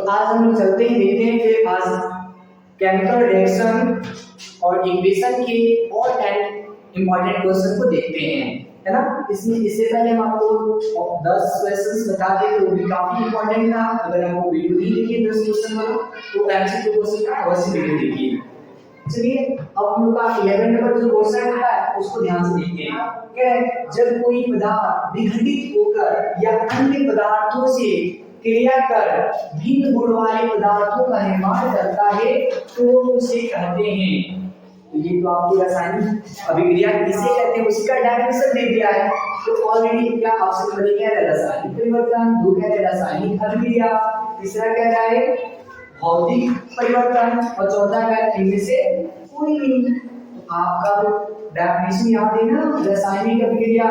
आज हम लोग चलते हैं, देखते हैं कि आज केमिकल रिएक्शन और इक्वेशन के और 10 इंपॉर्टेंट क्वेश्चन को देखते हैं, है ना। इससे पहले हम आपको 10 क्वेश्चंस बता दें तो भी काफी इंपॉर्टेंट था। अगर आपको वीडियो नहीं देखी 10 क्वेश्चन वाला तो एमसीक्यू क्वेश्चन का अवश्य वीडियो देखिए। चलिए अब हम लोग का 11 नंबर जो क्वेश्चन होता है उसको ध्यान से देखते हैं। क्या है, जब कोई पदार्थ विघटित होकर या अन्य पदार्थों से क्रिया कर भिन्न गुण वाले पदार्थों का निर्माण करता है तो उसे कहते हैं। तो ये तो आपको रासायनिक अभिक्रिया किसे कहते हैं उसका डेफिनेशन दे दिया है। तो ऑलरेडी क्या ऑप्शन बने क्या है, रासायनिक परिवर्तन, दो कह रहे हैं रासायनिक अभिक्रिया, तीसरा कह रहा है भौतिक परिवर्तन और चौथा कह रहा है इनमें से कोई नहीं। तो आपका तो डेफिनेशन याद है ना, रासायनिक अभिक्रिया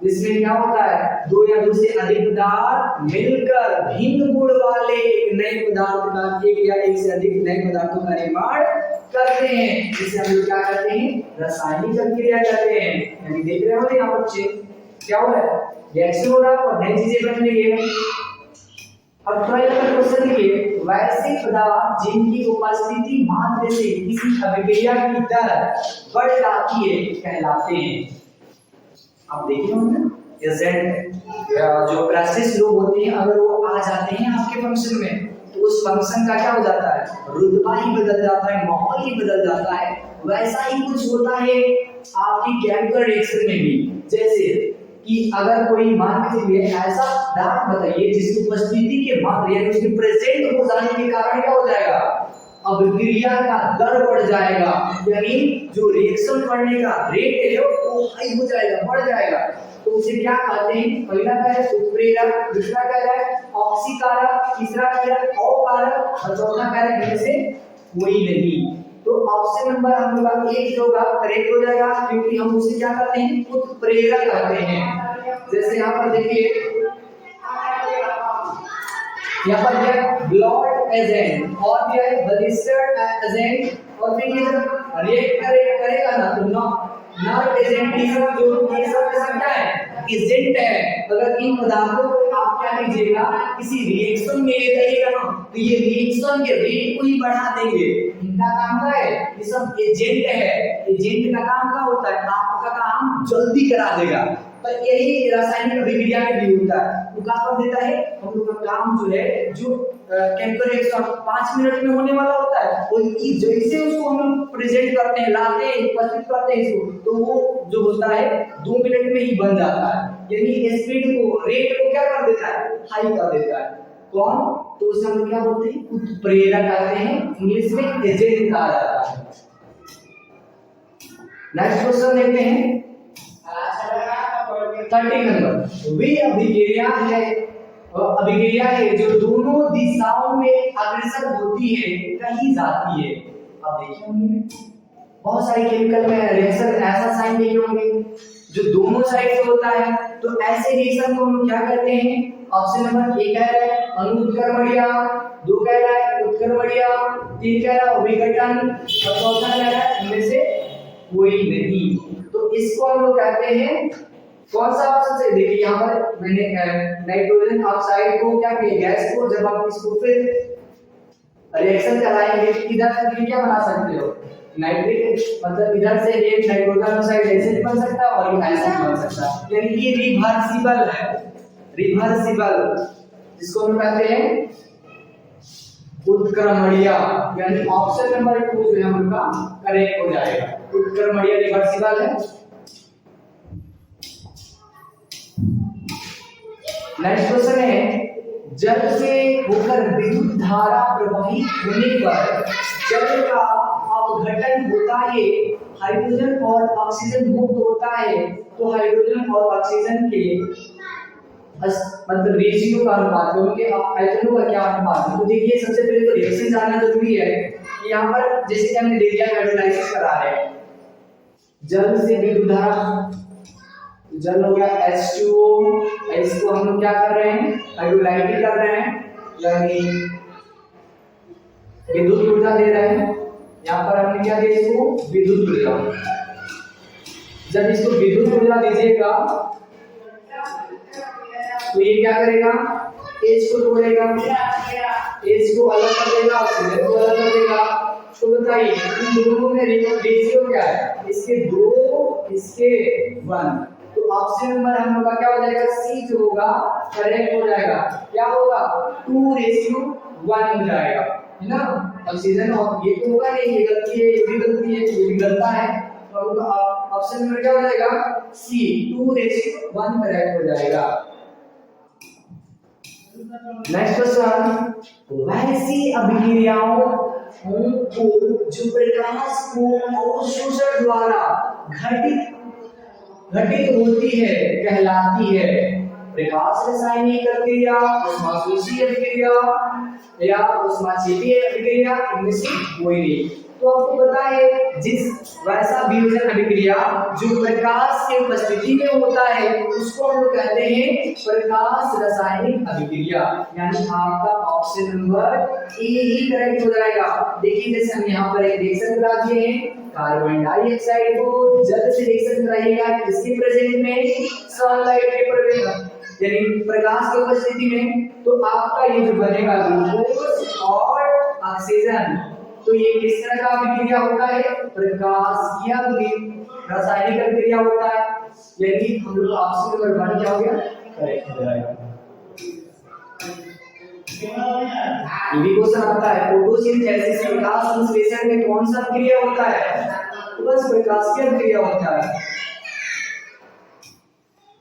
जिसमें क्या होता है, दो या दो से अधिक पदार्थ मिलकर भिन्न गुण वाले एक नए पदार्थ का एक या एक से अधिक नए पदार्थों का निर्माण करते हैं, जिसे हम लोग क्या कहते हैं, रासायनिक अभिक्रिया कहते हैं। यानी देख रहे हो यहाँ बच्चे क्या हो रहा है, रिएक्शन हो रहा है और नई चीजें बन रही है। अब 12 का क्वेश्चन देखिए, वैसे पदार्थ जिनकी उपस्थिति मात्र से किसी अभिक्रिया की दर बढ़ जाती है कहलाते हैं। आप देखिए ना, एजेंट जो प्रोसेस लोग होते हैं अगर वो आ जाते हैं आपके फंक्शन में तो उस फंक्शन का क्या हो जाता है, रुतबा ही बदल जाता है, माहौल ही बदल जाता है। वैसा ही कुछ होता है आपकी केमिकल रिएक्शन में भी। जैसे कि अगर कोई मान के चलिए ऐसा पदार्थ बताइए जिसकी उपस्थिति के मात्र यानी उसके प्रेजेंट हो जाने के कारण क्या हो जाएगा, अभिक्रिया का दर बढ़ जाएगा, यानी जो रिएक्शन करने का रेट है वो हाई हो जाएगा, बढ़ जाएगा। तो उसे क्या कहते हैं, पहला क्या है उत्प्रेरक, दूसरा क्या है ऑक्सीकारक, तीसरा क्या है अकारक और चौथा क्या है इनमें से कोई नहीं। तो ऑप्शन नंबर हम लोग का एक जो होगा करेक्ट हो जाएगा, क्योंकि हम उसे क्या कहते हैं, उत्प्रेरक कहते हैं। जैसे यहाँ पर देखिए, यहाँ पर क्या है ब्लड एजेंट और क्या है बलिस्टर एजेंट और फिर ये रिएक्ट करेगा ना तो नॉन एजेंट जो ये सब क्या है एजेंट है। अगर इन पदार्थों को आप क्या कीजिएगा किसी रिएक्शन में ले जाइएगा ना तो ये रिएक्शन के रेट को ही बढ़ा देंगे। इनका काम क्या है, ये सब एजेंट है। एजेंट का काम क्या होता है, आपका काम जल्दी करा देगा। तो यही रासायनिक अभिक्रिया में भी होता है। वो क्या कर देता है, हम लोग का काम जो है जो केमिकल रिएक्शन 5 मिनट में होने वाला होता है और जैसे उसको हम लोग प्रेजेंट करते हैं, लाते हैं, उपस्थित करते हैं इसको, तो वो जो होता है 2 मिनट में ही बन जाता है। यानी स्पीड को रेट को क्या कर देता है, हाई कर देता है। कौन, तो उसे हम क्या बोलते हैं, उत्प्रेरक कहते हैं, इंग्लिश में एजेंट कहा जाता है। नेक्स्ट क्वेश्चन देखते हैं 30 नंबर। वे अभिक्रिया है जो दोनों दिशाओं में अग्रसर होती है कही जाती है। अब देखिए होंगे बहुत सारे केमिकल में रिएक्शन ऐसा साइन देखे होंगे जो दोनों साइड से होता है, तो ऐसे रिएक्शन को हम क्या कहते हैं। ऑप्शन नंबर 1 कह रहा है अनुत्क्रमणीय, 2 कह रहा है उत्क्रमणीय, 3 कह रहा है विघटन और चौथा कह रहा है इनमें से कोई नहीं। तो इसको हम लोग कहते हैं कौन सा ऑप्शन से, देखिए यहाँ पर मैंने नाइट्रोजन ऑक्साइड को क्या किया, गैस को जब आप इसको फिर रिएक्शन चलाएंगे इधर से क्या बना सकते हो, नाइट्रेट, मतलब इधर से एक नाइट्रोजन ऑक्साइड ऐसे भी बन सकता है और ऐसे भी बन सकता है। यानी ये रिवर्सिबल है, रिवर्सिबल, जिसको हम कहते हैं उत्क्रमणीय। यानी ऑप्शन नंबर 2 जो है हम लोग का करेक्ट हो जाएगा, उत्क्रमणीय रिवर्सिबल है। नेक्स्ट क्वेश्चन है, जल से होकर विद्युत धारा प्रवाहित होने पर जल का अपघटन होता है, हाइड्रोजन और ऑक्सीजन मुक्त होता है। तो हाइड्रोजन और ऑक्सीजन के मतलब रेशियो का अनुपात, दोनों के आयतनों का क्या अनुपात है। तो देखिए सबसे पहले तो रिएक्शन जानना जरूरी है कि यहाँ पर जैसे कि हमने दे दिया हाइड्रोलाइसिस करा रहे हैं, जल से विद्युत धारा, जल हो गया H2O, इसको हम लोग क्या कर रहे हैं, हाइड्रोलाइटिक कर रहे हैं, यानी विद्युत ऊर्जा दे रहे हैं। यहाँ पर हमने क्या दिया इसको, विद्युत ऊर्जा। जब इसको विद्युत ऊर्जा दीजिएगा तो ये क्या करेगा, H को तोड़ेगा, को अलग कर देगा, ऑक्सीजन को अलग कर देगा। तो बताइए इन दोनों में रेशियो क्या है? इसके 2, इसके 1। तो ऑप्शन नंबर हम लोग का क्या हो जाएगा? सी जो होगा करेक्ट हो जाएगा। क्या होगा? 2:1 हो जाएगा, है ना। ऑक्सीजन और ये तो होगा नहीं, ये गलती है, ये भी गलती है, ये भी गलता है। तो ऑप्शन नंबर क्या हो जाएगा? सी 2:1 करेक्ट हो जाएगा। नेक्स्ट क्वेश्चन, वैसी अभिक्रियाओं को जो प्रकाश को अवशोषण द्वारा घटित होती है कहलाती है प्रकाश रासायनिक अभिक्रिया, ऊष्माशोषी अभिक्रिया या ऊष्माक्षेपीय अभिक्रिया, इनमें से कोई नहीं। तो आपको पता है जिस वैसा वियोजन अभिक्रिया जो प्रकाश की उपस्थिति में होता है उसको हम लोग कहते हैं प्रकाश रासायनिक अभिक्रिया। यानी आपका option number A he correct हो जाएगा। देखिए जैसे हम यहाँ पर एक रिएक्शन करा दिए हैं, कार्बन डाइऑक्साइड को जल से रिएक्शन कराइएगा किसके प्रेजेंट में? सनलाइट के प्रेजेंट यानी प्रकाश की उपस्थिति में। तो आपका ये जो बनेगा ग्लूकोज और ऑक्सीजन, तो ये किस तरह का अभिक्रिया होता है? प्रकाशीय रासायनिक अभिक्रिया होता है। यदि हम लोग ऑप्शन नंबर 1 क्या हो गया? करेक्ट हो जाएगा। ये भी क्वेश्चन आता है फोटोसिंथेसिस प्रकाश संश्लेषण में कौन सा अभिक्रिया होता है? तो बस प्रकाशीय अभिक्रिया होता है।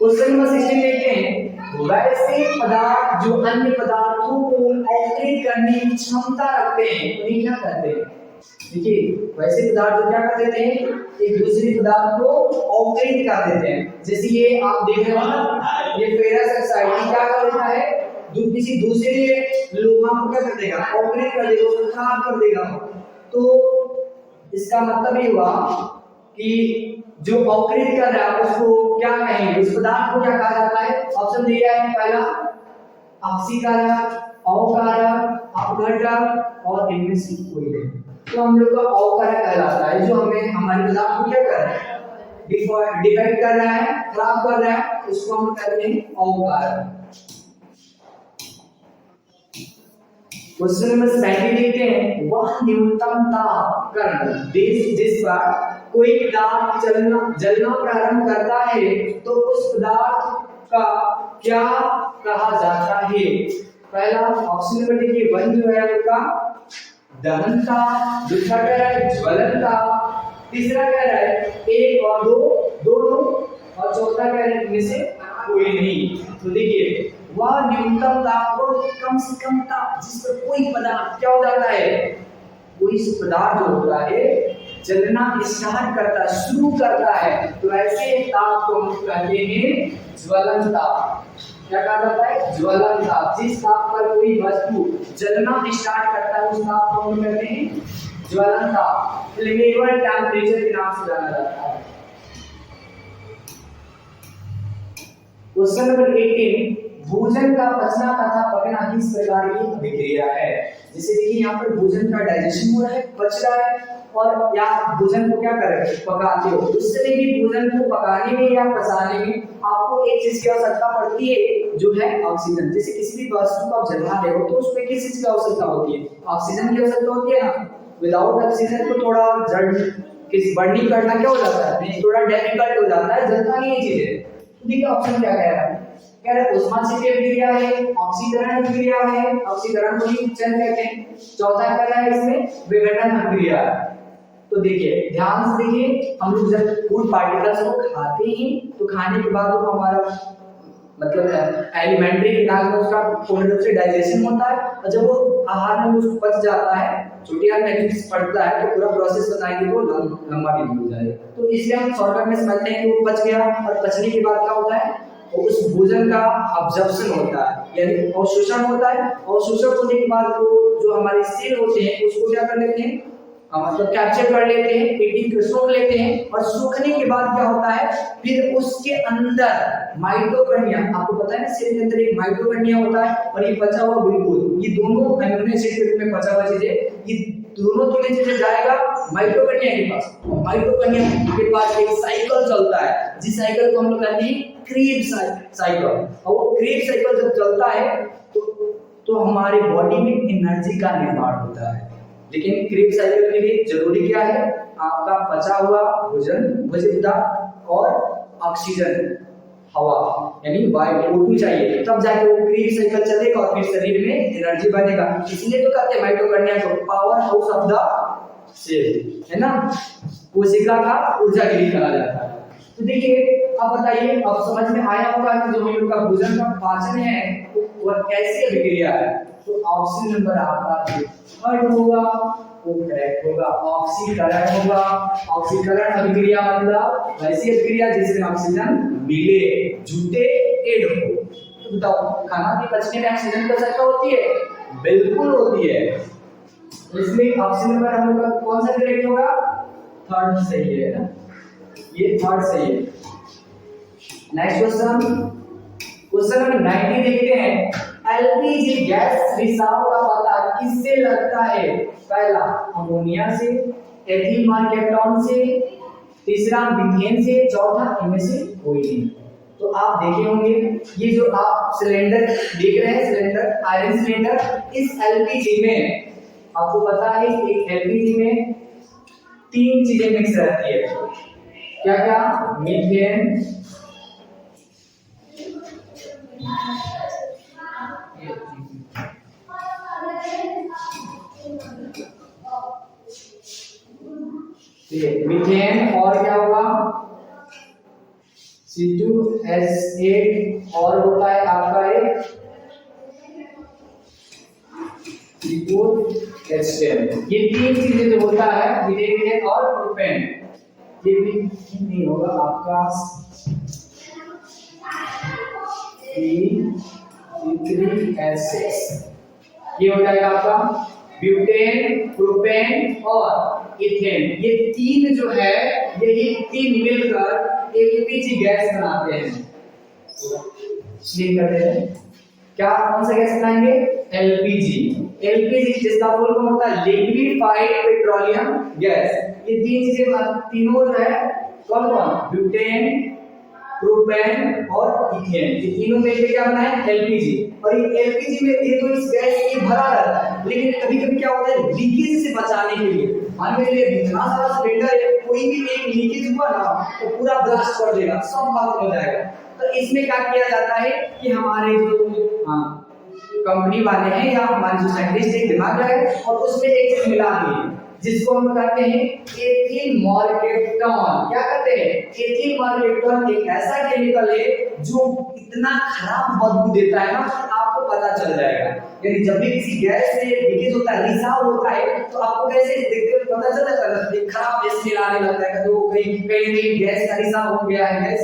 क्वेश्चन नंबर 16 देखते हैं, वैसे पदार्थ जो अन्य पदार्थों को अवकृत करने की क्षमता रखते हैं उन्हें क्या कहते हैं? देखिए वैसे पदार्थ जो क्या कर देते हैं? एक दूसरे पदार्थ को अवकृत कर देते हैं। जैसे ये आप देख रहे हो ये फेरस ऑक्साइड क्या कर देता है? जो किसी दूसरे लोहा को क्या कर देगा? अवकृत कर देगा, उसको खराब कर देगा। तो इसका मतलब ये हुआ कि जो अवकृत कर रहा है उसको क्या कहेंगे? उस पदार्थ को क्या कहा जाता है? ऑप्शन दिया है, पहला ऑक्सीकारक, अवकारक, अपघटक और इनमें से कोई नहीं। तो हम लोग का अवकारक कहलाता है जो हमें हमारे पदार्थ को क्या कर रहा है? डिफेक्ट कर रहा है, खराब कर रहा है, उसको हम कहते हैं अवकारक। क्वेश्चन नंबर 17 देखते हैं, वह न्यूनतम तापक्रम जिस पर कोई पदार्थ जलना प्रारंभ करता है तो उस पदार्थ का क्या कहा जाता है? पहला ऑप्शन नंबर देखिए 1 जो है उसका दहनता, दूसरा कह रहा है ज्वलनता, तीसरा कह रहा है 1 और 2 दोनों, और चौथा कह रहा है इनमें से कोई नहीं। तो देखिए वह न्यूनतम ताप और कम से कम ताप जिस पर कोई पदार्थ क्या हो जाता है? कोई पदार्थ जो होता है जलना स्टार्ट करता है, शुरू करता है, तो ऐसे ताप को हम कहते हैं ज्वलन ताप। क्या कहा जाता है? ज्वलन ताप। जिस ताप पर कोई वस्तु जलना स्टार्ट करता है उस ताप को हम कहते हैं ज्वलन ताप। फ्लेमेबल टेम्परेचर के नाम से जाना जाता है। क्वेश्चन नंबर 18, भोजन का पचना तथा पकना किस प्रकार की अभिक्रिया है? जैसे देखिए यहाँ पर भोजन का डाइजेशन हो रहा है, पच रहा है, और या भोजन को क्या कर रहे हैं? पकाते हो। उस समय भी भोजन को पकाने में या पचाने में आपको एक चीज की आवश्यकता पड़ती है जो है ऑक्सीजन। जैसे किसी भी वस्तु को आप जला रहे हो तो उसमें किस चीज की आवश्यकता होती है? ऑक्सीजन की आवश्यकता होती है ना। विदाउट ऑक्सीजन को थोड़ा बर्निंग करना क्या हो जाता है? थोड़ा डिफिकल्ट हो जाता है, जलता नहीं है चीजें। देखिए ऑप्शन क्या कह रहा है? कह रहा है ऊष्माक्षेपीय अभिक्रिया है, ऑक्सीकरण अभिक्रिया है, ऑक्सीकरण को ही चल कहते हैं। चौथा कह रहा है इसमें विघटन अभिक्रिया है। तो देखिए ध्यान से देखिए, हम लोग जब फूड पार्टिकल्स को खाते हैं तो खाने के बाद वो हमारा मतलब एलिमेंट्री किनारे में उसका पूर्ण रूप से डाइजेशन होता है, और जब वो आहार में उसको पच जाता है, चुटिया मैग्नीज पड़ता है, तो पूरा प्रोसेस बताएंगे तो लंबा भी हो जाएगा। तो इसलिए हम शॉर्टकट में समझते हैं कि वो पच गया, और पचने के बाद क्या होता है? उस भोजन का अब्जॉर्प्शन होता है, यानी अवशोषण होता है। अवशोषण होने के बाद वो जो हमारे सेल होते हैं उसको क्या कर लेते हैं? मतलब कैप्चर कर लेते हैं, ईटिंग को सोख लेते हैं, और सूखने के बाद क्या होता है? फिर उसके अंदर माइटोकॉन्ड्रिया, आपको पता है ना सेल के अंदर एक माइटोकॉन्ड्रिया होता है, और ये बचा हुआ ग्लूकोज, ये दोनों अमीनो एसिड के रूप में बचा हुआ चीजें, ये दोनों चीजें जाएगा माइटोकॉन्ड्रिया के पास। माइटोकॉन्ड्रिया के पास एक साइकिल चलता है, जिस साइकिल को हम लोग कहते हैं क्रीब साइकिल। और वो क्रीब साइकिल जब चलता है तो तो हमारी बॉडी में एनर्जी का निर्माण होता है। लेकिन क्रेब साइकिल के लिए जरूरी क्या है? आपका पचा हुआ भोजन, भोज्य पदार्थ और ऑक्सीजन, हवा यानी वायु O2 चाहिए, तब जाके वो क्रेब साइकिल चलेगा और फिर शरीर में एनर्जी बनेगा। इसलिए तो कहते हैं माइटोकॉन्ड्रिया को power house of the cell, है ना, कोशिका का ऊर्जा गृह कहा जाता है। तो देखिए अब बताइए, अब समझ में आया होगा कि जो हम लोग का भोजन का पाचन है वह कैसी अभिक्रिया है। तो ऑप्शन नंबर आपका थर्ड होगा, वो करेक्ट होगा, ऑक्सीकरण होगा। ऑक्सीकरण अभिक्रिया मतलब वैसी अभिक्रिया जिसमें ऑक्सीजन मिले, झूठे एड हो। तो बताओ खाना के पचने में ऑक्सीजन की आवश्यकता होती है? बिल्कुल होती है। तो इसमें ऑप्शन नंबर हम लोग का कौन सा करेक्ट होगा? थर्ड सही है ना, ये थर्ड सही है। नेक्स्ट क्वेश्चन नंबर 90 देखते हैं। एलपीजी गैस रिसाव का पता किससे लगता है? पहला अमोनिया से, एथिल मार्केटॉन से, तीसरा मीथेन से, चौथा इनमें से कोई नहीं। तो आप देखे होंगे ये जो आप सिलेंडर देख रहे हैं, सिलेंडर आयरन सिलेंडर, इस एलपीजी में आपको पता है एक एलपीजी में 3 चीजें मिक्स रहती है। क्या क्या? मीथेन, मीथेन और क्या होगा? C2H8 और होता है आपका एक C4H10। ये 3 चीजें जो होता है मीथेन और प्रोपेन, ये भी नहीं होगा आपका C3H6। ये हो जाएगा आपका ब्यूटेन, प्रोपेन और इथेन। ये 3 जो है यही 3 मिलकर एलपीजी गैस बनाते हैं। क्लियर करते हैं क्या? कौन सा गैस बनाएंगे? एलपीजी। एलपीजी जिसका फुल फॉर्म होता है लिक्विफाइड पेट्रोलियम गैस। ये 3 चीजें तीनों जो है कौन कौन? ब्यूटेन, प्रोपेन और इथेन, ये तीनों मिलकर क्या बना है? एलपीजी। और ये एलपीजी में ये तो इस गैस की भरा रहता है, लेकिन कभी-कभी क्या होता है लीकेज से बचाने के लिए, मान लीजिए इतना सारा सिलेंडर है, कोई भी एक लीकेज हुआ ना तो पूरा ब्लास्ट कर देगा, सब खत्म हो जाएगा। तो इसमें क्या किया जाता है कि हमारे जो कंपनी वाले हैं या हमारे जो साइंटिस्ट एक दिमाग लगाए और उसमें एक चीज मिला दिए जिसको हम कहते हैं एथिल मार्केटॉन। क्या कहते हैं? एथिल मार्केटॉन एक ऐसा केमिकल है जो इतना खराब बदबू देता है ना, आपको पता चल जाएगा। यानी जब भी किसी गैस से लीकेज होता है, रिसाव होता है, तो आपको कैसे देखते हुए पता चल जाता है कि खराब स्मेल आने लगता है, तो कहीं गैस का रिसाव हो गया है, गैस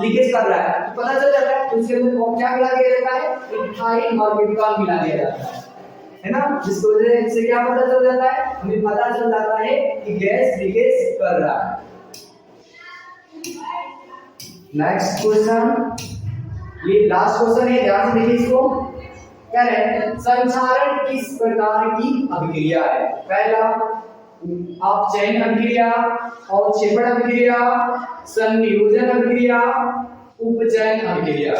लीकेज कर रहा है, तो पता चल जाता है। तो उसके अंदर क्या मिला दिया जाता है? इथाइल मार्केटॉन मिला दिया जाता है ना, जिसकी वजह से क्या पता चल जाता है? हमें पता चल जाता है कि गैस लीकेज कर रहा है। नेक्स्ट क्वेश्चन, ये लास्ट क्वेश्चन है, ध्यान से देखिए इसको। क्या है? संचारण किस प्रकार की अभिक्रिया है? पहला अपचयन अभिक्रिया, अवक्षेपण अभिक्रिया, संयोजन अभिक्रिया, उपचयन अभिक्रिया।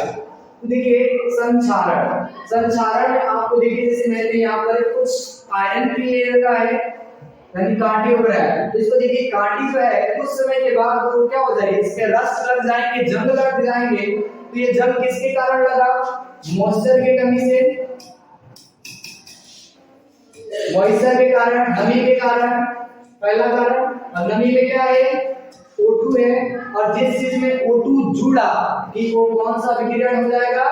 देखिए संचारण, संचारण में आपको देखिए जैसे मैंने यहाँ पर कुछ आयरन फ्री लेयर का है, यानी कांटे हो रहा है, तो इसको देखिए कांटी जो है कुछ समय के बाद वो क्या हो जाएगी? इसके रस लग जाएंगे, जंग लग जाएंगे। तो ये जंग किसके कारण लगा? मॉइस्चर की कमी से, मॉइस्चर के कारण, नमी के कारण। पहला कारण, और नमी में क्या है? O2 है, और जिस चीज में O2 जुड़ा कि वो कौन सा अभिक्रिया हो जाएगा?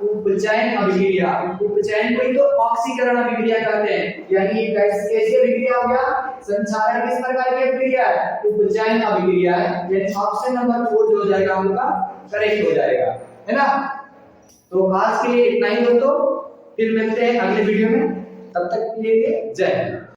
उपचयन अभिक्रिया। उपचयन को ही तो ऑक्सीकरण अभिक्रिया कहते हैं। यानी कैसी अभिक्रिया हो गया? संचारण किस प्रकार की अभिक्रिया है? उपचयन अभिक्रिया है। यानी ऑप्शन नंबर 4 जो हो जाएगा हम लोग का करेक्ट हो जाएगा, है ना। तो आज के लिए इतना ही हो, तो फिर मिलते हैं अगले वीडियो में, तब तक के लिए जय हिंद।